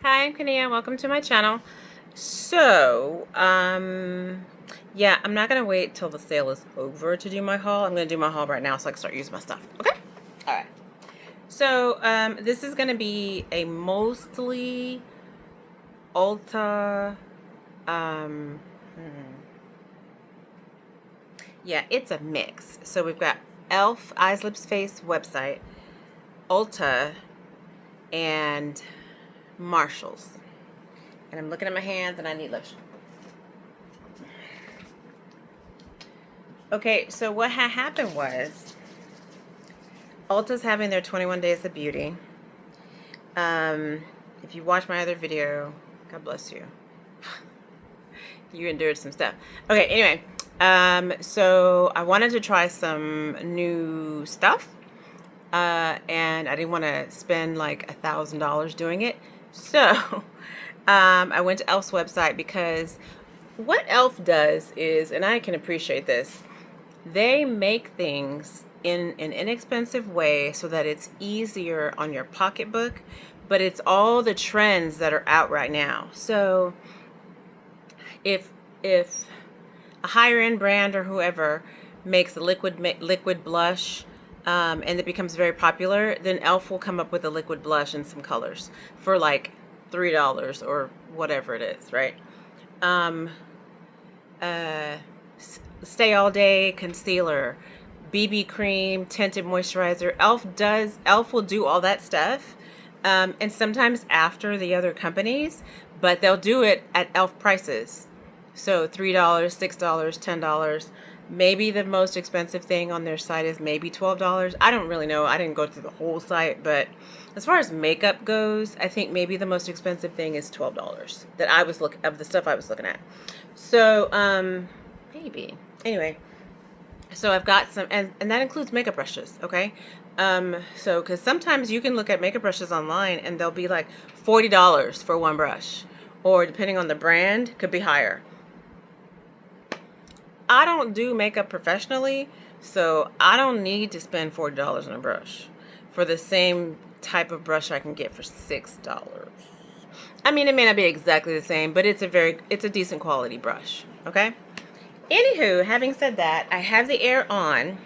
Hi, I'm Kania. Welcome to my channel. So, yeah, I'm not gonna wait till the sale is over to do my haul. I'm gonna do my haul right now so I can start using my stuff. Okay? All right. So, this is gonna be a mostly Ulta. Um, hmm, yeah, it's a mix. So we've got E.L.F. Eyes, Lips, Face website, Ulta, and Marshalls. And I'm looking at my hands, and I need lotion. Okay, so what had happened was Ulta's having their 21 Days of Beauty. If you watch my other video, God bless you. You endured some stuff. Okay, anyway, so I wanted to try some new stuff, and I didn't want to spend like $1,000 doing it. So I went to E.L.F.'s website because what E.L.F. does is, and I can appreciate this, they make things in an inexpensive way so that it's easier on your pocketbook, but it's all the trends that are out right now. So if a higher end brand or whoever makes a liquid blush, and it becomes very popular, then E.L.F. will come up with a liquid blush in some colors for like $3 or whatever it is, right? Um, uh, Stay All Day concealer, BB cream, tinted moisturizer. E.L.F. will do all that stuff, and sometimes after the other companies, but they'll do it at E.L.F. prices. So $3, $6, $10. Maybe the most expensive thing on their site is maybe $12. I don't really know. I didn't go through the whole site, but as far as makeup goes, I think maybe the most expensive thing is $12 that I was of the stuff I was looking at. So, maybe. Anyway, so I've got some, and that includes makeup brushes, okay? So, because sometimes you can look at makeup brushes online and they'll be like $40 for one brush, or depending on the brand, could be higher. I don't do makeup professionally, so I don't need to spend $40 on a brush for the same type of brush I can get for $6. I mean, it may not be exactly the same, but it's a decent quality brush, okay? Anywho, having said that, I have the air on.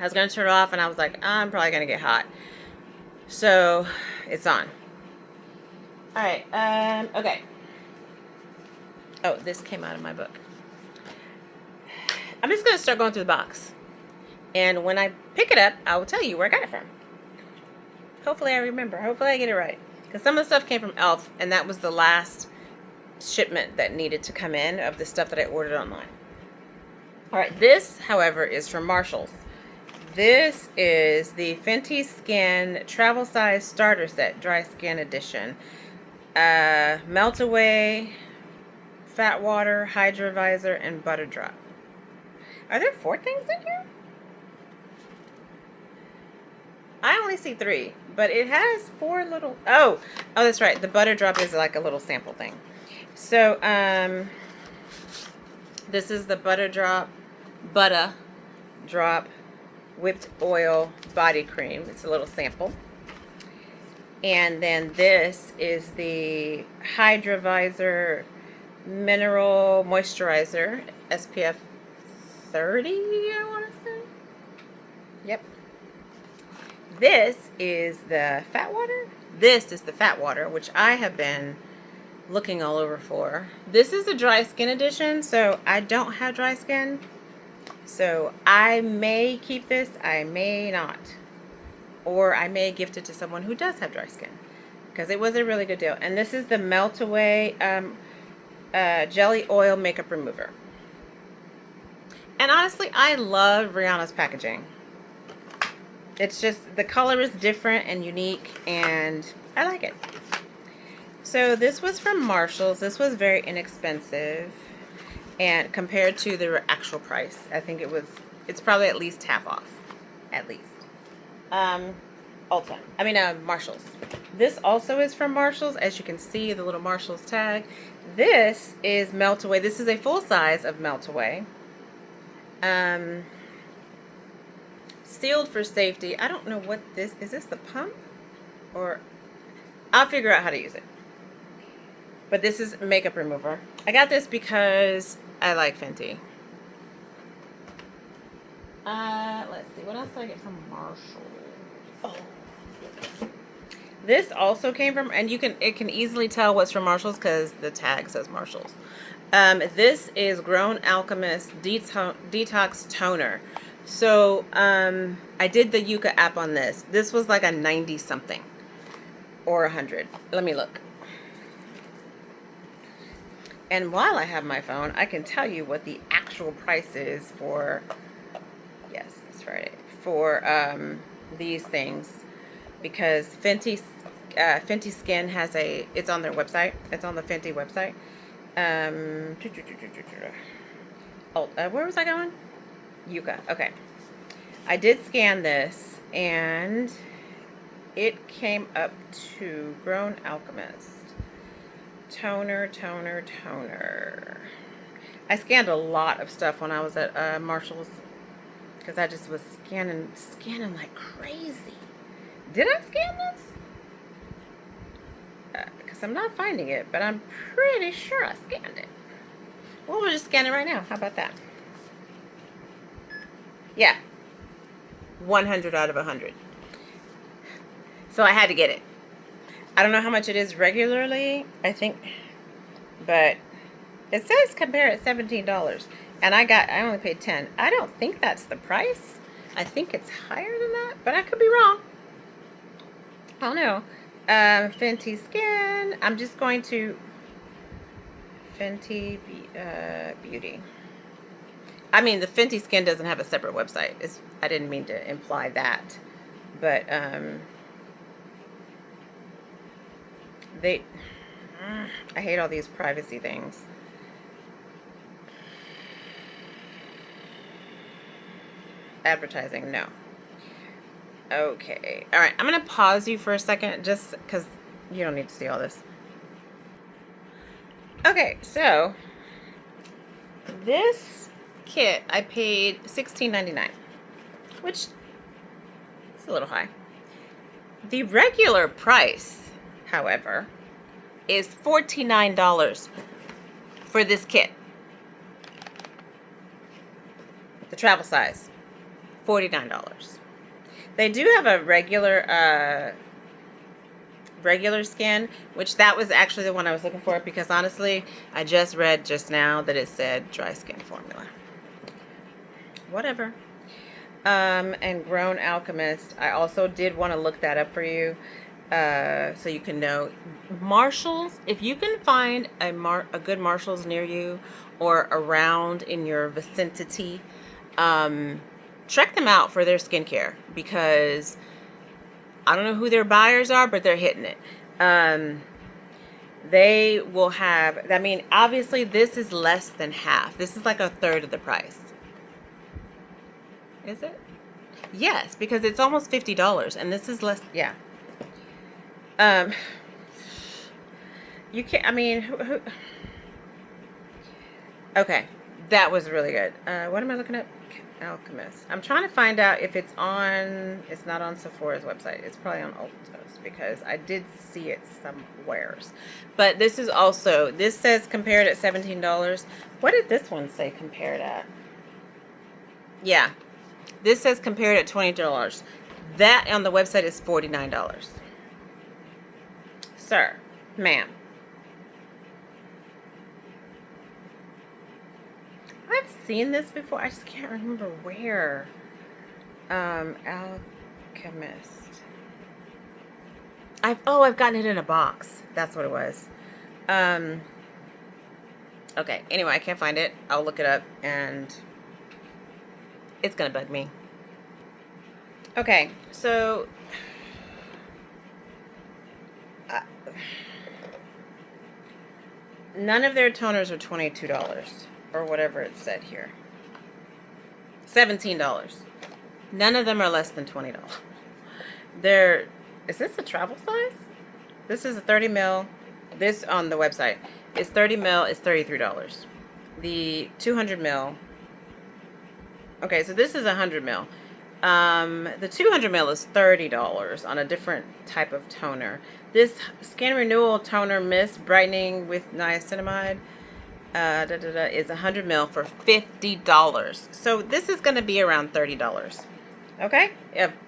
I was going to turn it off, and I was like, I'm probably going to get hot. So, it's on. All right, okay. Oh, this came out of my book. I'm just going to start going through the box. And when I pick it up, I will tell you where I got it from. Hopefully I remember. Hopefully I get it right. Because some of the stuff came from E.L.F., and that was the last shipment that needed to come in of the stuff that I ordered online. All right, this, however, is from Marshall's. This is the Fenty Skin Travel Size Starter Set, Dry Skin Edition. Melt Away, Fat Water, Hydra Visor, and Butter Drop. Are there 4 things in here? I only see 3, but it has 4 little... Oh, that's right. The Butter Drop is like a little sample thing. So, this is the Butter Drop Whipped Oil Body Cream. It's a little sample. And then this is the Hydra Visor Mineral Moisturizer, SPF 30, I want to say. Yep. This is the Fat Water. This is the Fat Water, which I have been looking all over for. This is the Dry Skin Edition, so I don't have dry skin. So I may keep this, I may not. Or I may gift it to someone who does have dry skin, because it was a really good deal. And this is the Melt Away Jelly Oil Makeup Remover. And honestly, I love Rihanna's packaging. It's just, the color is different and unique, and I like it. So this was from Marshall's. This was very inexpensive, and compared to the actual price, I think it's probably at least half off, at least. Marshalls. This also is from Marshalls. As you can see, the little Marshalls tag. This is Melt Away. This is a full size of Melt Away. Sealed for safety. I don't know what this is. This the pump? Or I'll figure out how to use it. But this is makeup remover. I got this because I like Fenty. Let's see. What else did I get from Marshall? Oh. This also came from, and it can easily tell what's from Marshall's because the tag says Marshall's. This is Grown Alchemist Detox Toner. So I did the Yuka app on this. This was like a 90 something or 100. Let me look. And while I have my phone, I can tell you what the actual price is for, yes, it's Friday, for these things. Because Fenty Skin has it's on their website. It's on the Fenty website. Where was I going? Yuka. Okay. I did scan this, and it came up to Grown Alchemist. Toner. I scanned a lot of stuff when I was at Marshall's because I just was scanning like crazy. Did I scan this? Because I'm not finding it, but I'm pretty sure I scanned it. Well, we'll just scan it right now. How about that? Yeah. 100 out of 100. So I had to get it. I don't know how much it is regularly, I think, but it says compare at $17, and I only paid $10. I don't think that's the price. I think it's higher than that, but I could be wrong. I don't know. Fenty Skin. I'm just going to Fenty Beauty. I mean, the Fenty Skin doesn't have a separate website. I didn't mean to imply that, but I hate all these privacy things. Advertising, no. Okay. All right. I'm going to pause you for a second just because you don't need to see all this. Okay. So this kit, I paid $16.99, which is a little high. The regular price, however, is $49 for this kit. The travel size, $49. They do have a regular skin, which that was actually the one I was looking for because honestly, I just read just now that it said dry skin formula. Whatever. And Grown Alchemist, I also did want to look that up for you. So you can know. Marshall's, if you can find a good Marshall's near you or around in your vicinity, check them out for their skincare because I don't know who their buyers are, but they're hitting it. They will have, I mean, obviously this is less than half. This is like a third of the price. Is it? Yes, because it's almost $50 and this is less, yeah. You can't, I mean, okay, that was really good. What am I looking at? Alchemist. I'm trying to find out if it's not on Sephora's website. It's probably on Ulta's because I did see it somewheres. But this is also, this says compared at $17. What did this one say compared at? Yeah, this says compared at $20. That on the website is $49. Sir, ma'am. I've seen this before. I just can't remember where. Alchemist. I've gotten it in a box. That's what it was. Okay. Anyway, I can't find it. I'll look it up, and it's gonna bug me. Okay, so none of their toners are $22. Or whatever it said here. $17. None of them are less than $20. Is this a travel size? This is a 30 ml. This on the website is 30 ml is $33. The 200 ml. Okay, so this is 100 ml. The 200 ml is $30 on a different type of toner. This Skin Renewal Toner Mist Brightening with Niacinamide is 100 ml for $50. So this is going to be around $30. Okay?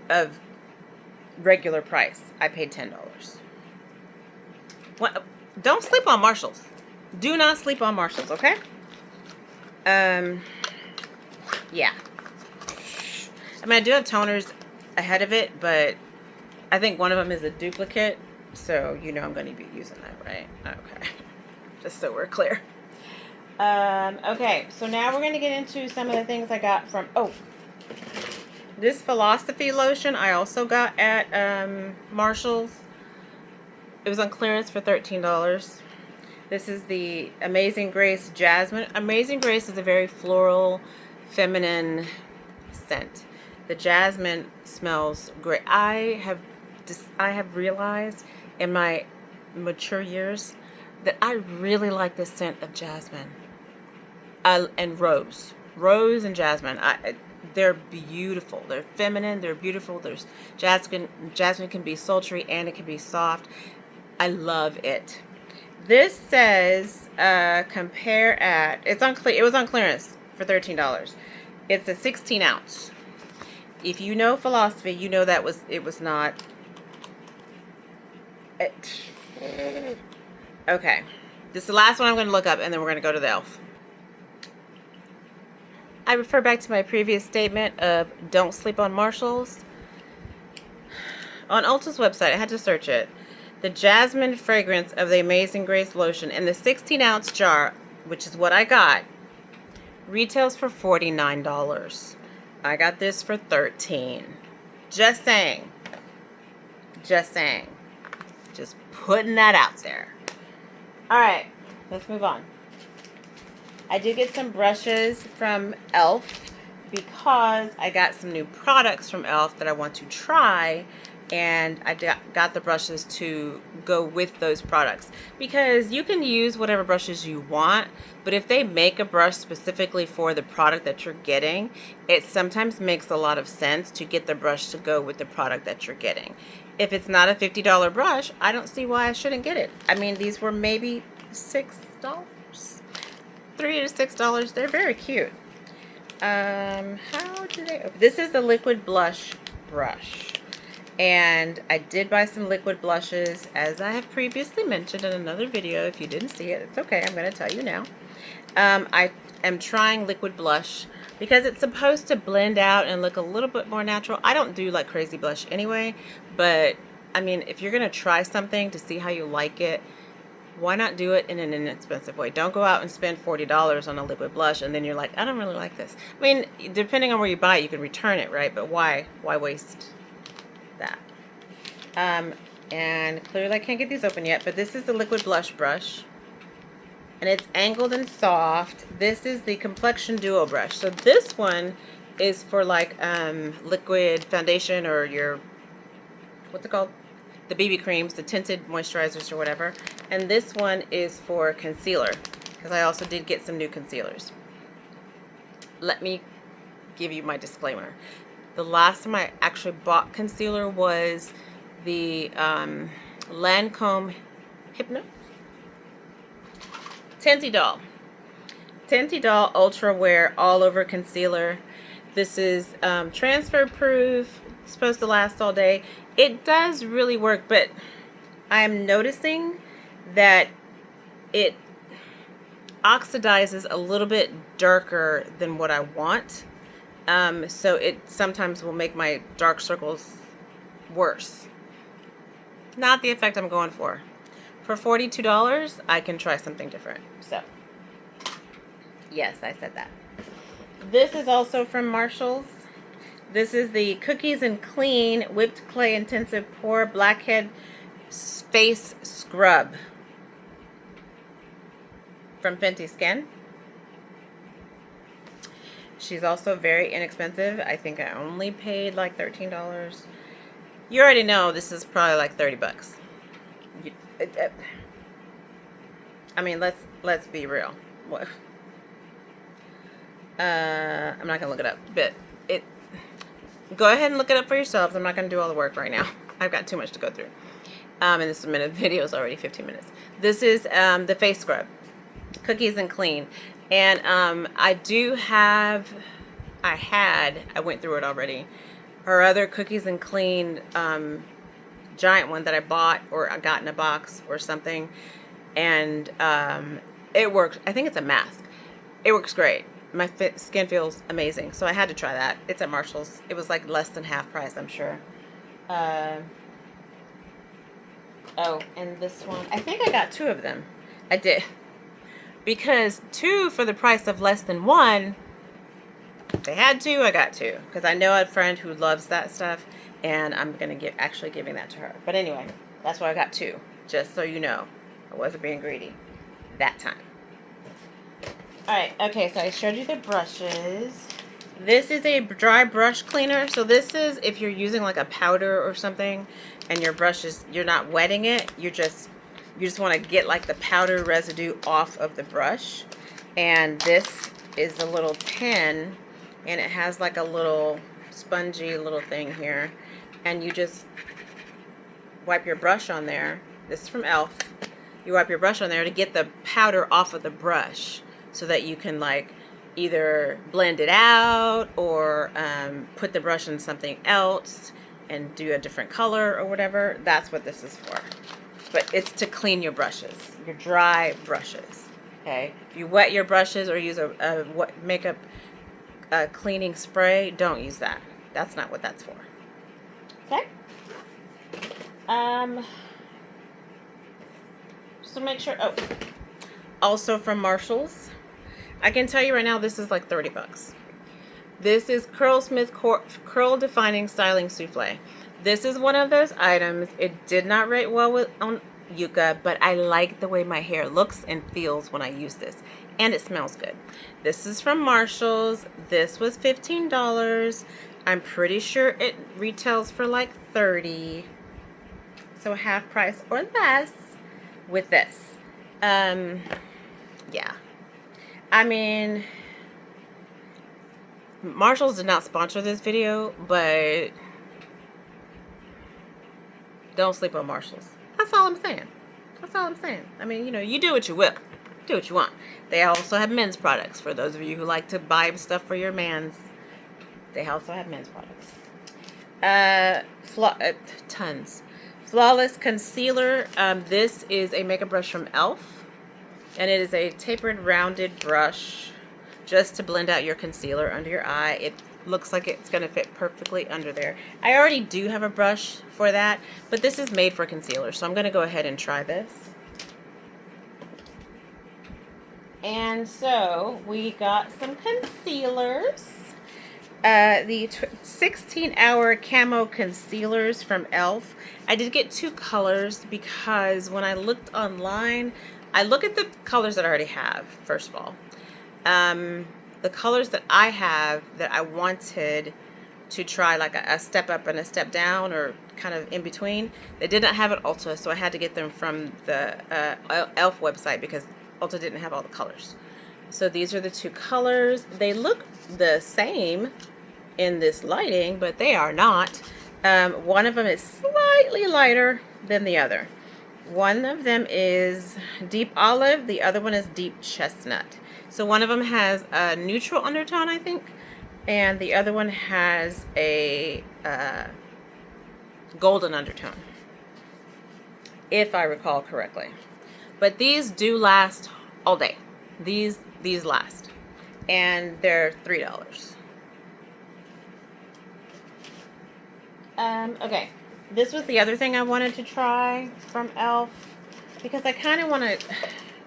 Of regular price. I paid $10. What? Don't sleep on Marshalls. Do not sleep on Marshalls, okay? Yeah. I mean, I do have toners ahead of it, but I think one of them is a duplicate, so you know I'm going to be using that, right? Okay. Just so we're clear. Okay, so now we're going to get into some of the things I got from, this Philosophy lotion I also got at Marshall's. It was on clearance for $13. This is the Amazing Grace Jasmine. Amazing Grace is a very floral, feminine scent. The jasmine smells great. I have realized in my mature years that I really like the scent of jasmine and rose and jasmine. They're beautiful. They're feminine. They're beautiful. There's jasmine. Jasmine can be sultry and it can be soft. I love it. This says compare at. It was on clearance for $13. It's a 16 ounce. If you know Philosophy, you know it was not. Okay. This is the last one I'm going to look up, and then we're going to go to the E.L.F. I refer back to my previous statement of don't sleep on Marshalls. On Ulta's website, I had to search it. The jasmine fragrance of the Amazing Grace lotion in the 16 ounce jar, which is what I got, retails for $49. I got this for $13. Just saying. Just saying. Just putting that out there. Alright, let's move on. I did get some brushes from E.L.F. because I got some new products from E.L.F. that I want to try, and I got the brushes to go with those products. Because you can use whatever brushes you want, but if they make a brush specifically for the product that you're getting, it sometimes makes a lot of sense to get the brush to go with the product that you're getting. If it's not a $50 brush, I don't see why I shouldn't get it. I mean, these were maybe $6. $3 to $6. They're very cute. How did I open? This is the liquid blush brush. And I did buy some liquid blushes, as I have previously mentioned in another video. If you didn't see it, it's okay. I'm going to tell you now. I am trying liquid blush because it's supposed to blend out and look a little bit more natural. I don't do like crazy blush anyway, but I mean, if you're going to try something to see how you like it, why not do it in an inexpensive way? Don't go out and spend $40 on a liquid blush and then you're like, I don't really like this. I mean, depending on where you buy it, you can return it, right? But why waste that? And clearly I can't get these open yet, but this is the liquid blush brush. And it's angled and soft. This is the Complexion Duo brush. So this one is for like liquid foundation or your, what's it called? The BB creams, the tinted moisturizers or whatever. And this one is for concealer, because I also did get some new concealers. Let me give you my disclaimer. The last time I actually bought concealer was the Lancome Hypno Tinty Doll Ultra Wear All Over Concealer. This is transfer proof. It's supposed to last all day. It does really work, but I am noticing that it oxidizes a little bit darker than what I want. So it sometimes will make my dark circles worse. Not the effect I'm going for. For $42, I can try something different. So, yes, I said that. This is also from Marshall's. This is the Cookies and Clean Whipped Clay Intensive Pore Blackhead Face Scrub from Fenty Skin. She's also very inexpensive. I think I only paid like $13. You already know this is probably like 30 bucks. I mean, let's be real. What? I'm not gonna look it up, but Go ahead and look it up for yourselves. I'm not going to do all the work right now. I've got too much to go through. And this video is already 15 minutes. This is the face scrub, Cookies and Clean. And I went through it already. Her other Cookies and Clean giant one that I bought or I got in a box or something. And it works. I think it's a mask. It works great. My skin feels amazing. So I had to try that. It's at Marshall's. It was like less than half price, I'm sure. Oh, and this one, I think I got 2 of them. I did. Because 2 for the price of less than 1, they had 2, I got 2. Because I know a friend who loves that stuff, and I'm going to actually giving that to her. But anyway, that's why I got 2. Just so you know, I wasn't being greedy that time. Alright, okay, so I showed you the brushes. This is a dry brush cleaner. So this is if you're using like a powder or something and your brush is, you're not wetting it, you just want to get like the powder residue off of the brush. And this is a little tin, and it has like a little spongy little thing here, and you just wipe your brush on there. This is from E.L.F. You wipe your brush on there to get the powder off of the brush so that you can like either blend it out or put the brush in something else and do a different color or whatever. That's what this is for. But it's to clean your brushes, your dry brushes. Okay? If you wet your brushes or use a makeup cleaning spray, don't use that. That's not what that's for. Okay? Just to make sure. Oh, also from Marshall's. I can tell you right now, this is like 30 bucks. This is Curlsmith Curl Defining Styling Souffle. This is one of those items. It did not rate well on Yuka, but I like the way my hair looks and feels when I use this. And it smells good. This is from Marshall's. This was $15. I'm pretty sure it retails for like $30. So half price or less with this. Yeah. I mean, Marshall's did not sponsor this video, but don't sleep on Marshall's. That's all I'm saying. That's all I'm saying. I mean, you know, you do what you will. Do what you want. They also have men's products. For those of you who like to buy stuff for your mans, they also have men's products. Tons. Flawless Concealer. This is a makeup brush from E.L.F. And it is a tapered, rounded brush just to blend out your concealer under your eye. It looks like it's going to fit perfectly under there. I already do have a brush for that, but this is made for concealer, so I'm going to go ahead and try this. And so we got some concealers. The 16-hour camo concealers from E.L.F. I did get 2 colors because when I looked online, I look at the colors that I already have, first of all. The colors that I have that I wanted to try like a step up and a step down or kind of in between, they did not have at Ulta, so I had to get them from the E.L.F. website because Ulta didn't have all the colors. So these are the 2 colors. They look the same in this lighting, but they are not. One of them is slightly lighter than the other. One of them is deep olive, the other one is deep chestnut. So one of them has a neutral undertone, I think, and the other one has a golden undertone, if I recall correctly. But these do last all day. These last, and they're $3. Okay. This was the other thing I wanted to try from E.L.F. because I kind of want to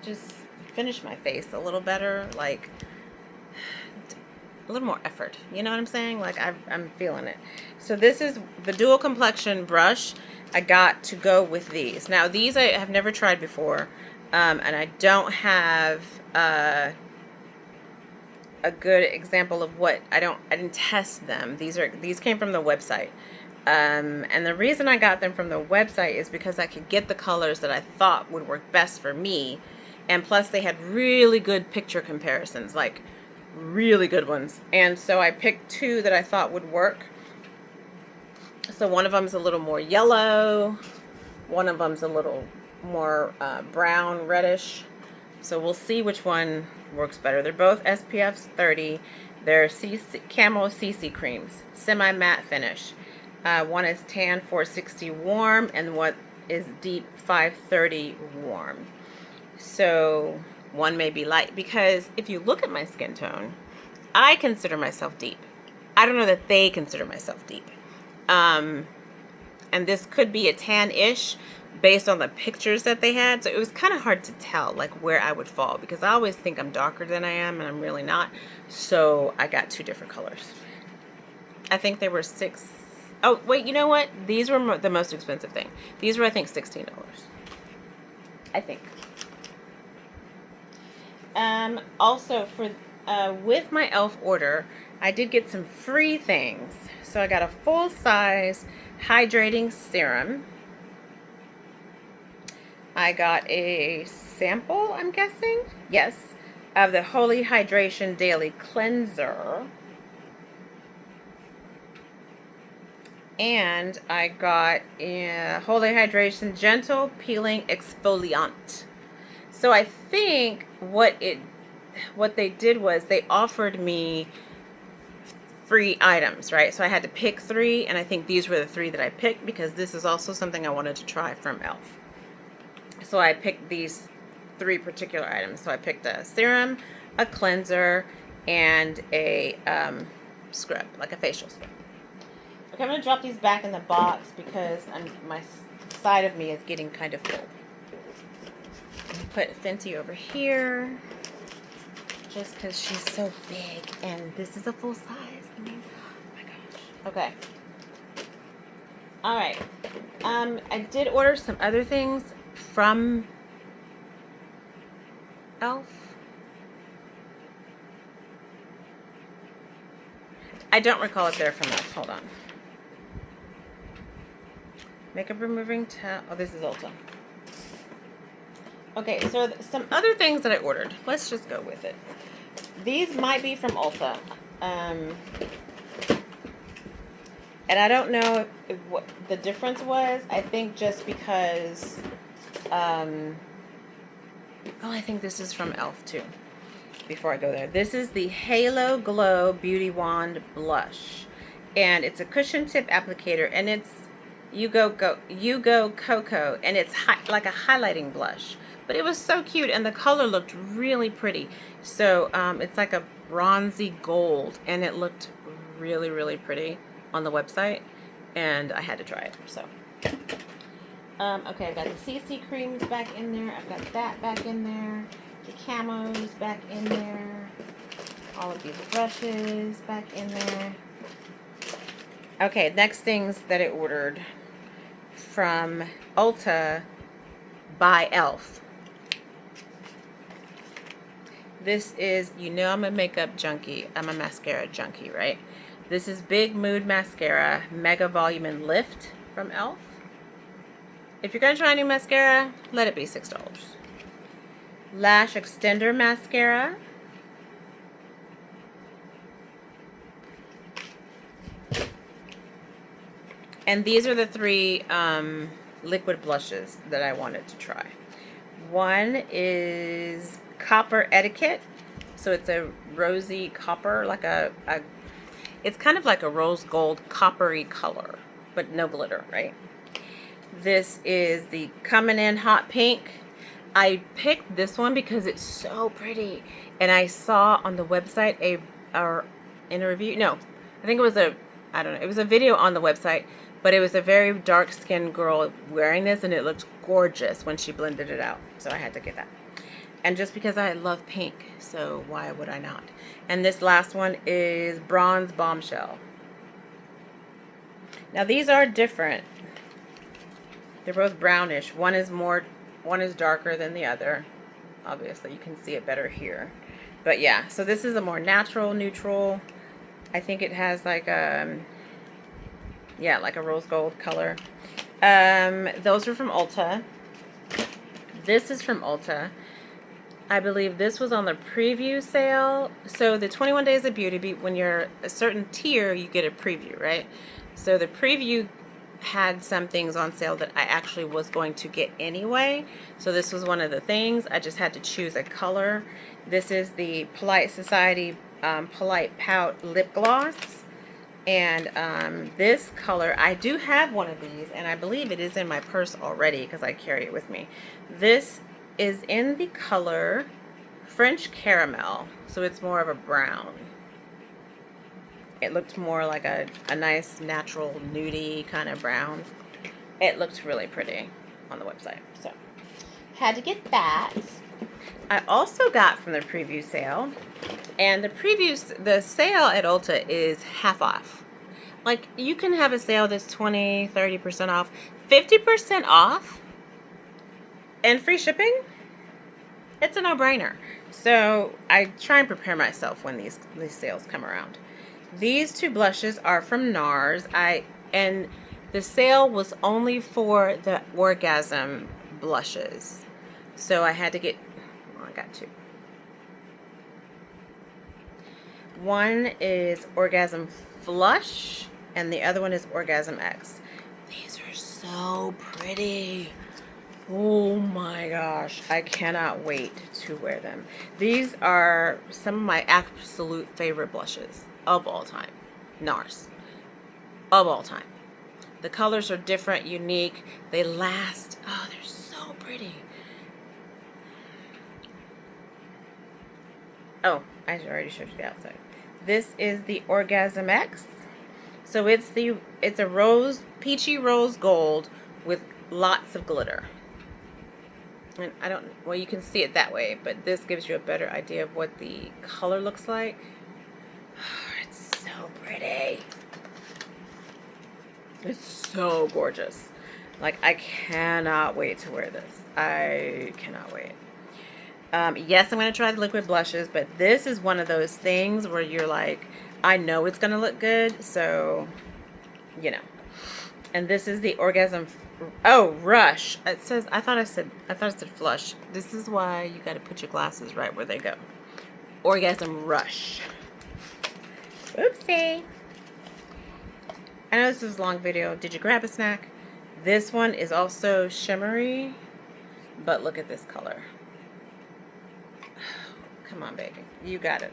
just finish my face a little better, like a little more effort. You know what I'm saying? Like I'm feeling it. So this is the dual complexion brush I got to go with these. Now these I have never tried before, and I don't have a good example of what I didn't test them. These came from the website. And the reason I got them from the website is because I could get the colors that I thought would work best for me, and plus they had really good picture comparisons, like really good ones. And so I picked 2 that I thought would work, So one of them's a little more yellow. One of them's a little more brown, reddish. So we'll see which one works better. They're both SPF 30. They're Camo CC creams, semi-matte finish. One is tan 460 warm, and one is deep 530 warm. So one may be light, because if you look at my skin tone, I consider myself deep. I don't know that they consider myself deep. And this could be a tan-ish based on the pictures that they had. So it was kind of hard to tell like where I would fall, because I always think I'm darker than I am, and I'm really not. So I got two different colors. I think they were $6. Oh, wait, you know what? These were the most expensive thing. These were, I think, $16. I think. Also, for with my E.L.F. order, I did get some free things. So I got a full-size hydrating serum. I got a sample, I'm guessing, yes, of the Holy Hydration Daily Cleanser. And I got a Holy Hydration Gentle Peeling Exfoliant. So I think what they did was they offered me free items, right? So I had to pick 3, and I think these were the 3 that I picked, because this is also something I wanted to try from E.L.F. So I picked these 3 particular items. So I picked a serum, a cleanser, and a scrub, like a facial scrub. Okay, I'm going to drop these back in the box because my side of me is getting kind of full. Put Fenty over here just because she's so big, and this is a full size. I mean, oh my gosh. Okay. All right. I did order some other things from E.L.F. I don't recall if they're from E.L.F. Hold on. Makeup removing towel. Oh, this is Ulta. Okay, so some other things that I ordered. Let's just go with it. These might be from Ulta. And I don't know what the difference was. I think just because... oh, I think this is from E.L.F. too. Before I go there. This is the Halo Glow Beauty Wand Blush. And it's a cushion tip applicator. And it's You Go Cocoa. And it's like a highlighting blush. But it was so cute, and the color looked really pretty. So it's like a bronzy gold, and it looked really, really pretty on the website, and I had to try it. So okay, I've got the CC creams back in there. I've got that back in there. The camos back in there. All of these brushes back in there. Okay, next things that I ordered from Ulta by E.L.F. This is, you know, I'm a makeup junkie. I'm a mascara junkie, right? This is Big Mood Mascara, Mega Volume and Lift from E.L.F. If you're going to try any mascara, let it be $6. Lash Extender Mascara. And these are the 3 liquid blushes that I wanted to try. One is Copper Etiquette. So it's a rosy copper, like it's kind of like a rose gold coppery color, but no glitter, right? This is the Coming In Hot Pink. I picked this one because it's so pretty, and I saw on the website in a review. No, I think it was I don't know. It was a video on the website, but it was a very dark-skinned girl wearing this, and it looked gorgeous when she blended it out. So I had to get that. And just because I love pink, so why would I not? And this last one is Bronze Bombshell. Now these are different. They're both brownish. One is darker than the other. Obviously, you can see it better here. But yeah, so this is a more natural, neutral. I think it has like yeah, like a rose gold color. Those are from Ulta. This is from Ulta. I believe this was on the preview sale. So the 21 Days of Beauty, when you're a certain tier, you get a preview, right? So the preview had some things on sale that I actually was going to get anyway. So this was one of the things. I just had to choose a color. This is the Polite Society Polite Pout Lip Gloss. And this color, I do have one of these, and I believe it is in my purse already because I carry it with me. This is in the color French Caramel, so it's more of a brown. It looked more like a nice natural nudie kind of brown. It looked really pretty on the website, so had to get that. I also got from the preview sale, and the sale at Ulta is half off. Like, you can have a sale that's 20, 30% off, 50% off, and free shipping. It's a no-brainer. So I try and prepare myself when these sales come around. These two blushes are from NARS. And the sale was only for the Orgasm blushes. So I had to get, well, I got two. One is Orgasm Flush, and the other one is Orgasm X. These are so pretty. Oh my gosh, I cannot wait to wear them. These are some of my absolute favorite blushes of all time. NARS. Of all time. The colors are different, unique. They last. Oh, they're so pretty. Oh, I already showed you the outside. This is the Orgasm X. So it's a peachy rose gold with lots of glitter. And well, you can see it that way, but this gives you a better idea of what the color looks like. It's so pretty. It's so gorgeous. Like, I cannot wait to wear this. I cannot wait. Yes, I'm going to try the liquid blushes, but this is one of those things where you're like, I know it's going to look good, so, you know. And this is the Orgasm, Rush. It says, I thought it said Flush. This is why you got to put your glasses right where they go. Orgasm Rush. Oopsie. I know this is a long video. Did you grab a snack? This one is also shimmery, but look at this color. Come on, baby. You gotta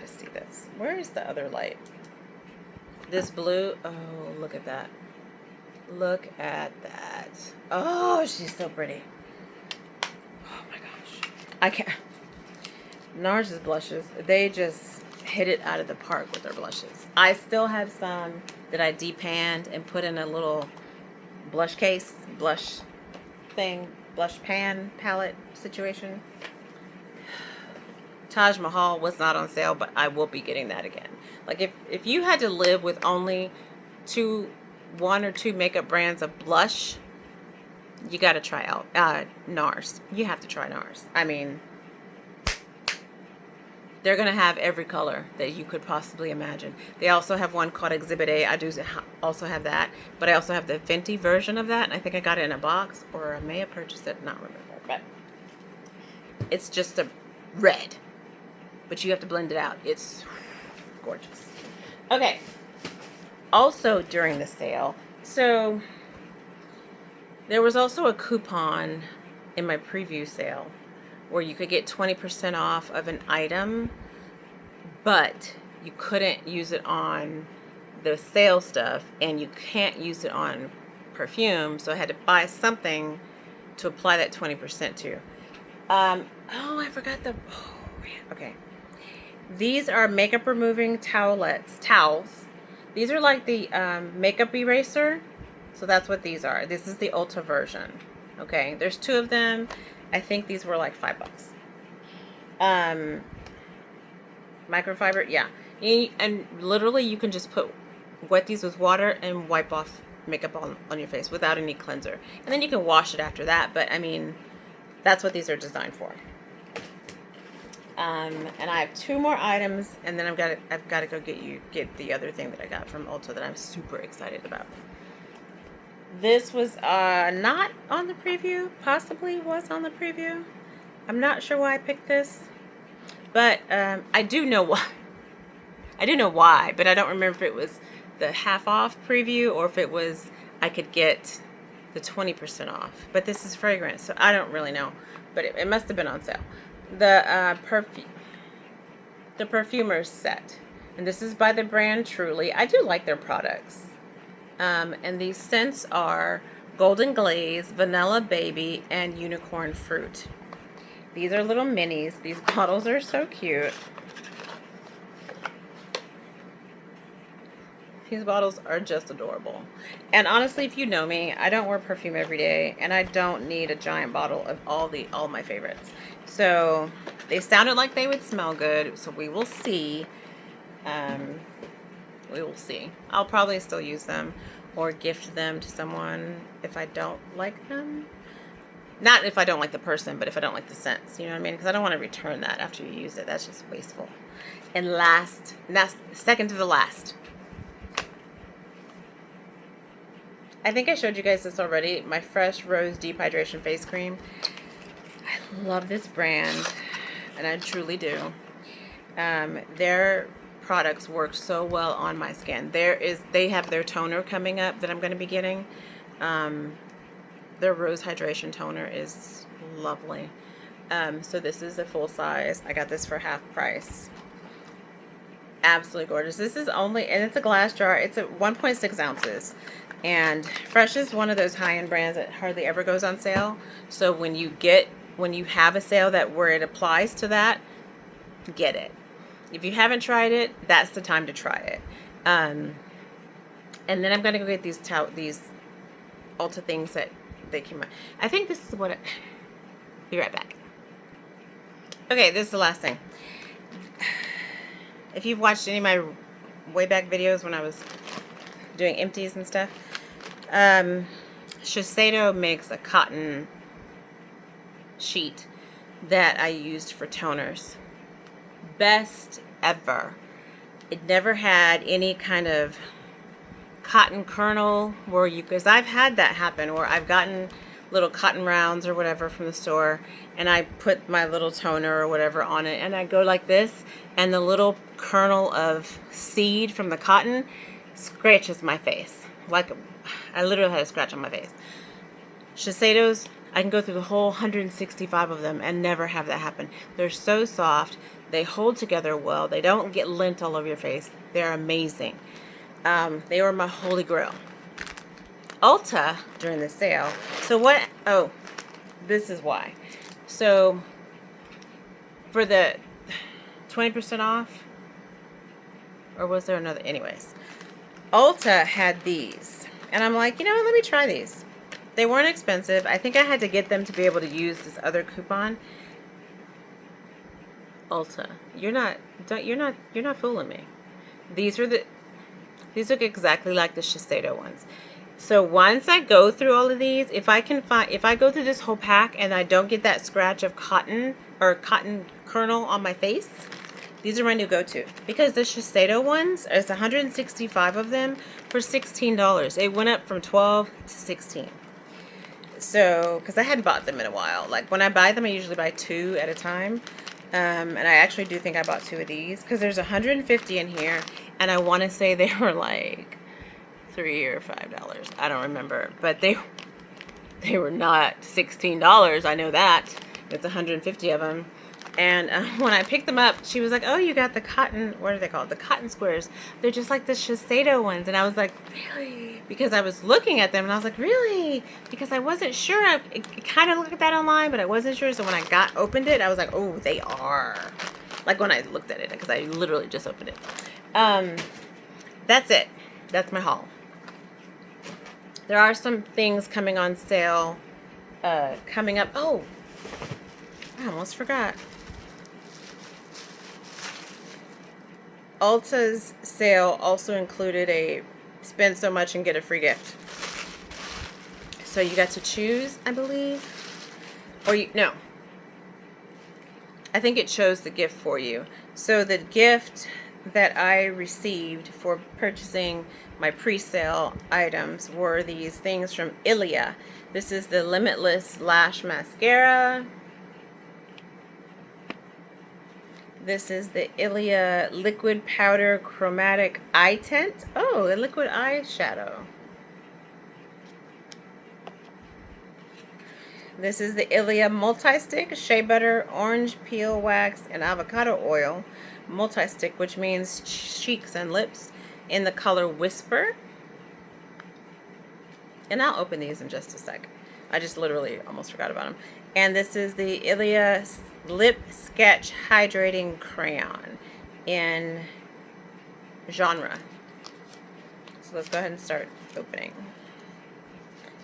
see this. Where is the other light? This blue. Oh, look at that. Look at that. Oh, she's so pretty. Oh my gosh. I can't. NARS's blushes, they just hit it out of the park with their blushes. I still have some that I depanned and put in a little blush case, blush pan palette situation. Taj Mahal was not on sale, but I will be getting that again. Like, if you had to live with only one or two makeup brands of blush, you got to try out NARS. You have to try NARS. I mean, they're going to have every color that you could possibly imagine. They also have one called Exhibit A. I do also have that, but I also have the Fenty version of that, and I think I got it in a box, or I may have purchased it, not remember, but it's just a red, but you have to blend it out. It's gorgeous. Okay. Also during the sale, so there was also a coupon in my preview sale where you could get 20% off of an item, but you couldn't use it on the sale stuff, and you can't use it on perfume, so I had to buy something to apply that 20% to. Oh, I forgot okay. These are makeup removing towels. These are like the makeup eraser. So that's what these are. This is the Ulta version. Okay, there's two of them. I think these were like $5. Microfiber, yeah. And literally you can just wet these with water and wipe off makeup on your face without any cleanser. And then you can wash it after that, but I mean, that's what these are designed for. And I have two more items, and then I've got to go get the other thing that I got from Ulta that I'm super excited about. This was not on the preview, possibly was on the preview. I'm not sure why I picked this, but I do know why. I do know why, but I don't remember if it was the half off preview or if it was I could get the 20% off. But this is fragrance, so I don't really know. But it must have been on sale. The perfumer's set. And this is by the brand Truly. I do like their products. And these scents are Golden Glaze, Vanilla Baby, and Unicorn Fruit. These are little minis. These bottles are so cute. These bottles are just adorable. And honestly, if you know me, I don't wear perfume every day, and I don't need a giant bottle of all my favorites. So they sounded like they would smell good, so we will see. We will see. I'll probably still use them or gift them to someone if I don't like them. Not if I don't like the person, but if I don't like the scents. You know what I mean? Because I don't want to return that after you use it. That's just wasteful. And second to the last. I think I showed you guys this already. My Fresh Rose Deep Hydration Face Cream. I love this brand, and I truly do. Their products work so well on my skin. They have their toner coming up that I'm going to be getting. Their Rose Hydration Toner is lovely. So this is a full size. I got this for half price. Absolutely gorgeous. This is only, and it's a glass jar. It's at 1.6 ounces. And Fresh is one of those high-end brands that hardly ever goes on sale. So when you have a sale where it applies to that, get it. If you haven't tried it, that's the time to try it. And then I'm going to go get these Ulta things that they came out. I think this is what be right back. Okay, this is the last thing. If you've watched any of my way back videos when I was doing empties and stuff, Shiseido makes a cotton sheet that I used for toners. Best ever. It never had any kind of cotton kernel because I've had that happen where I've gotten little cotton rounds or whatever from the store, and I put my little toner or whatever on it, and I go like this, and the little kernel of seed from the cotton scratches my face. Like, I literally had a scratch on my face. Shiseido's, I can go through the whole 165 of them and never have that happen. They're so soft. They hold together well. They don't get lint all over your face. They're amazing. They were my holy grail. Ulta during the sale. So what? Oh, this is why. So for the 20% off, or was there another? Anyways, Ulta had these, and I'm like, you know what? Let me try these. They weren't expensive. I think I had to get them to be able to use this other coupon. Ulta, you're not fooling me. These look exactly like the Shiseido ones. So once I go through all of these, if I go through this whole pack and I don't get that scratch of cotton or cotton kernel on my face, these are my new go-to. Because the Shiseido ones, there's 165 of them for $16. It went up from 12 to 16. So, because I hadn't bought them in a while. Like when I buy them, I usually buy 2 at a time. And I actually do think I bought 2 of these because there's 150 in here, and I want to say they were like $3 or $5. I don't remember, but they were not $16. I know that. It's 150 of them. And when I picked them up, she was like, "Oh, you got the cotton. What are they called? The cotton squares. They're just like the Shiseido ones." And I was like, "Really?" Because I was looking at them, and I was like, "Really?" Because I wasn't sure. It kind of looked at that online, but I wasn't sure. So when I opened it, I was like, "Oh, they are." Like when I looked at it, because I literally just opened it. That's it. That's my haul. There are some things coming on sale coming up. Oh, I almost forgot. Ulta's sale also included a spend so much and get a free gift. So you got to choose, I believe. Or no. I think it shows the gift for you. So the gift that I received for purchasing my pre-sale items were these things from E.L.F. This is the Limitless Lash Mascara. This is the E.L.F Liquid Powder Chromatic Eye Tint. Oh, a liquid eyeshadow. This is the E.L.F Multi-Stick Shea Butter, Orange Peel Wax, and Avocado Oil Multi-Stick, which means cheeks and lips, in the color Whisper. And I'll open these in just a sec. I just literally almost forgot about them. And this is the E.L.F Lip Sketch Hydrating Crayon in Genre. So let's go ahead and start opening.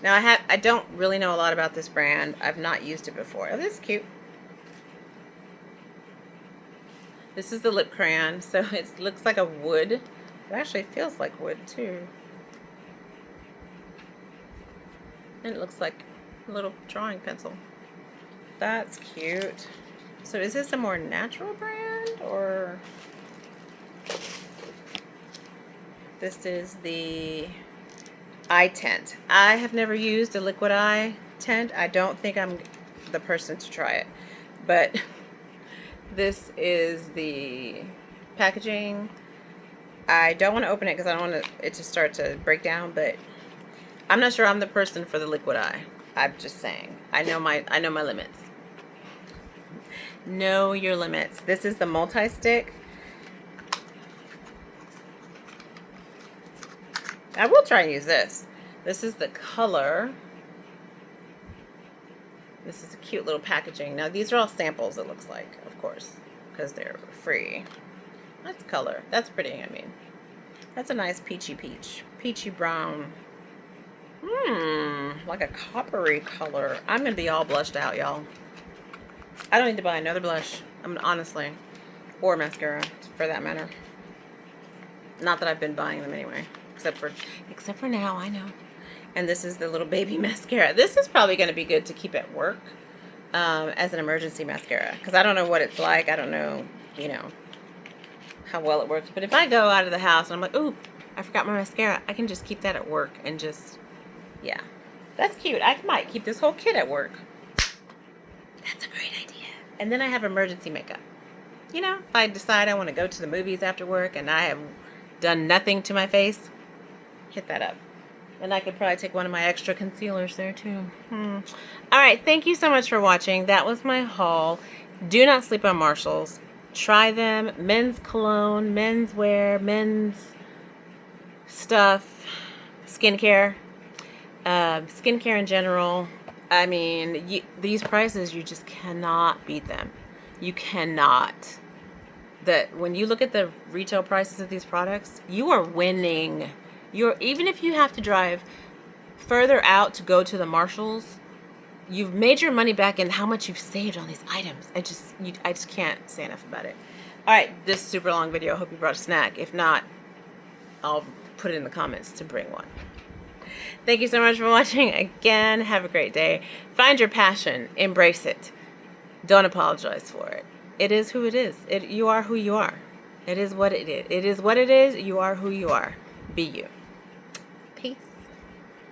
Now I don't really know a lot about this brand. I've not used it before. Oh, this is cute. This is the lip crayon, so it looks like a wood. It actually feels like wood too. And it looks like a little drawing pencil. That's cute. So is this a more natural brand, or this is the eye tint? I have never used a liquid eye tint. I don't think I'm the person to try it, but this is the packaging. I don't want to open it because I don't want it to start to break down, but I'm not sure I'm the person for the liquid eye. I'm just saying. I know my limits. Know your limits. This is the multi-stick. I will try and use this. This is the color. This is a cute little packaging. Now these are all samples, it looks like, of course, because they're free. That's color. That's pretty, I mean. That's a nice peachy brown. Like a coppery color. I'm going to be all blushed out, y'all. I don't need to buy another blush. Honestly. Or mascara, for that matter. Not that I've been buying them anyway. Except for now, I know. And this is the little baby mascara. This is probably going to be good to keep at work as an emergency mascara. Because I don't know what it's like. I don't know, you know, how well it works. But if I go out of the house and I'm like, ooh, I forgot my mascara, I can just keep that at work and just, yeah. That's cute. I might keep this whole kit at work. That's a great idea. And then I have emergency makeup. You know, if I decide I want to go to the movies after work and I have done nothing to my face, hit that up. And I could probably take one of my extra concealers there too. Alright, thank you so much for watching. That was my haul. Do not sleep on Marshalls. Try them. Men's cologne, men's wear, men's stuff, skincare. Skincare in general. I mean, these prices, you just cannot beat them. You cannot. When you look at the retail prices of these products, you are winning. Even if you have to drive further out to go to the Marshalls, you've made your money back in how much you've saved on these items. I just can't say enough about it. All right, this super long video. I hope you brought a snack. If not, I'll put it in the comments to bring one. Thank you so much for watching. Again, have a great day. Find your passion. Embrace it. Don't apologize for it. It is who it is. You are who you are. It is what it is. It is what it is. You are who you are. Be you.